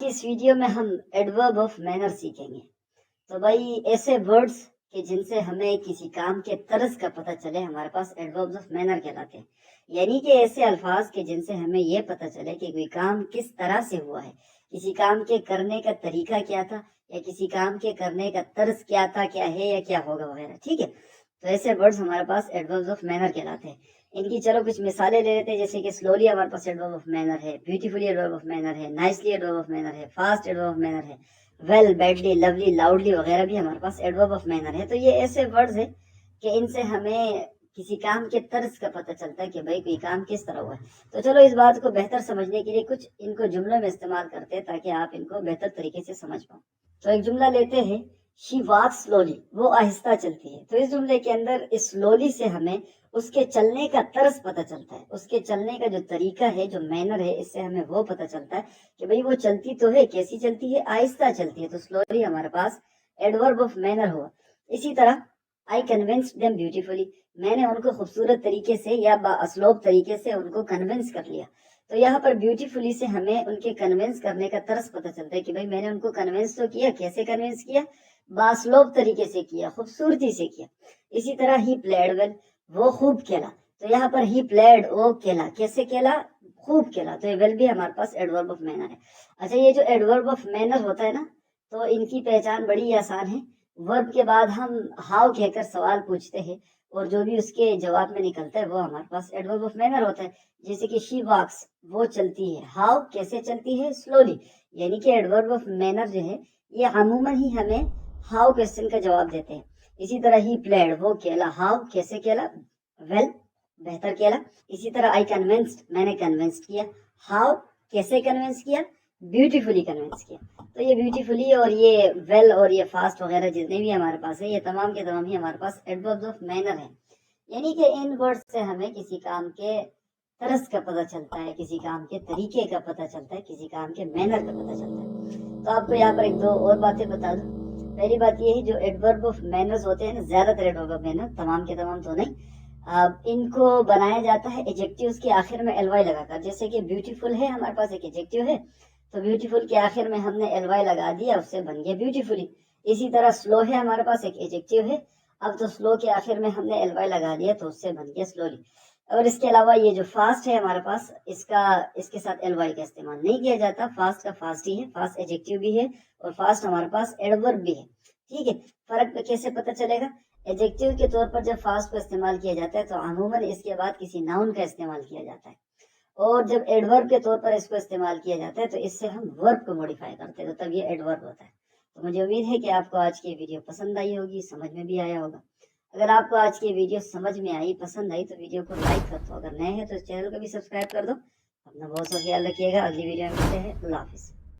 इस वीडियो में हम एडवर्ब ऑफ मैनर सीखेंगे। तो भाई ऐसे वर्ड्स कि जिनसे हमें किसी काम के तर्ज का पता चले हमारे पास एडवर्ब्स ऑफ मैनर कहलाते हैं। यानी कि ऐसे अल्फाज के जिनसे हमें ये पता चले कि कोई काम किस तरह से हुआ है, किसी काम के करने का तरीका क्या था, या किसी काम के करने का तर्ज क्या था, क्या है या क्या होगा वगैरह। ठीक है, तो ऐसे वर्ड्स हमारे पास एडवर्ब्स ऑफ मैनर कहलाते हैं। इनकी चलो कुछ मिसालें ले लेते हैं, जैसे कि स्लोली हमारे पास एडवर्ब ऑफ मैनर है, ब्यूटीफुली एडवर्ब ऑफ मैनर है, नाइसली एडवर्ब ऑफ मैनर है, फास्ट एडवर्ब ऑफ मैनर है, वेल, बैडली, लवली, लाउडली वगैरह भी हमारे पास एडवर्ब ऑफ मैनर है। तो ये ऐसे वर्ड्स हैं कि इनसे हमें किसी काम के तर्ज का पता चलता है कि भाई कोई काम किस तरह हुआ है। तो चलो इस बात को बेहतर समझने के लिए कुछ इनको जुमलों में इस्तेमाल करते हैं ताकि आप इनको बेहतर तरीके से समझ पाओ। तो एक जुमला लेते हैं, शी वॉक्स स्लोली, वो आहिस्ता चलती है। तो इस जुमले के अंदर इस स्लोली से हमें उसके चलने का तर्ज पता चलता है, उसके चलने का जो तरीका है, जो मैनर है, इससे हमें वो पता चलता है कि भाई वो चलती तो है, कैसी चलती है, आहिस्ता चलती है। तो स्लोली हमारे पास एडवर्ब ऑफ मैनर हुआ। इसी तरह आई कन्विंस्ड देम ब्यूटीफुली, मैंने उनको खूबसूरत तरीके से या बाअसलोब तरीके से उनको कन्विंस कर लिया। तो यहाँ पर ब्यूटीफुली से हमें उनके कन्विंस करने का तर्ज पता चलता है कि भाई मैंने उनको कन्विंस तो किया, कैसे कन्विंस किया, बाअसलोब तरीके से किया, खूबसूरती से किया। इसी तरह ही प्लेड वेल, वो खूब खेला। तो यहाँ पर ही प्लेड, वो खेला, कैसे खेला, खूब खेला। तो ये वेल भी हमारे पास एडवर्ब ऑफ मैनर है। अच्छा, ये जो एडवर्ब ऑफ मैनर होता है ना, तो इनकी पहचान बड़ी आसान है। वर्ब के बाद हम हाउ कहकर सवाल पूछते हैं और जो भी उसके जवाब में निकलता है वो हमारे पास एडवर्ब ऑफ मैनर होता है। जैसे कि शी वॉक्स, वो चलती है, हाउ कैसे चलती है, स्लोली। यानी कि एडवर्ब ऑफ मैनर जो है ये अमूमन ही हमें हाउ क्वेश्चन का जवाब देते हैं। इसी तरह ही प्लेड, वो खेला, हाउ कैसे खेला, वेल बेहतर खेला। इसी तरह आई कन्विंस्ड, मैंने कन्विंस किया, हाउ कैसे कन्विंस किया, ब्यूटीफुली कन्विंस किया। तो ये ब्यूटीफुली और ये वेल और ये फास्ट वगैरह जितने भी हमारे पास है, ये तमाम के तमाम ही हमारे पास एडवर्ब्स ऑफ मैनर है। यानी कि इन वर्ड्स से हमें किसी काम के तरस का पता चलता है, किसी काम के तरीके का पता चलता है, किसी काम के मैनर का पता चलता है। तो आपको यहाँ पर एक दो और बातें बता दूं। पहली बात ये है, जो एडवर्ब ऑफ मैनर्स होते हैं ना, ज्यादातर एडवर्ब ऑफ मैनर, तमाम के तमाम तो नहीं, इनको बनाया जाता है एडजेक्टिव्स के आखिर में एलवाई लगाकर। जैसे कि ब्यूटीफुल है, हमारे पास एक एडजेक्टिव है, तो ब्यूटीफुल के आखिर में हमने एलवाई लगा दिया, उससे बन गया ब्यूटीफुली। इसी तरह स्लो है, हमारे पास एक एडजेक्टिव है, अब तो स्लो के आखिर में हमने एलवाई लगा दिया, तो उससे बन गया स्लोली। और इसके अलावा ये जो फास्ट है हमारे पास, इसके साथ एलवाई का इस्तेमाल नहीं किया जाता। फास्ट का फास्ट ही है, फास्ट एडजेक्टिव भी है और फास्ट हमारे पास एडवर्ब भी है। ठीक है, फर्क कैसे पता चलेगा? एडजेक्टिव के तौर पर जब फास्ट को इस्तेमाल किया जाता है तो अमूमन इसके बाद किसी नाउन का इस्तेमाल किया जाता है, और जब एडवर्ब के तौर पर इसको इस्तेमाल किया जाता है तो इससे हम वर्ब को मॉडिफाई करते हैं, तो तब ये एडवर्ब होता है। तो मुझे उम्मीद है कि आपको आज की वीडियो पसंद आई होगी, समझ में भी आया होगा। अगर आपको आज की वीडियो समझ में आई, पसंद आई, तो वीडियो को लाइक कर दो। अगर नए हैं तो चैनल को भी सब्सक्राइब कर दो। अपना बहुत सा ख्याल रखिएगा। अगली वीडियो में मिलते हैं। अल्लाह हाफिज़।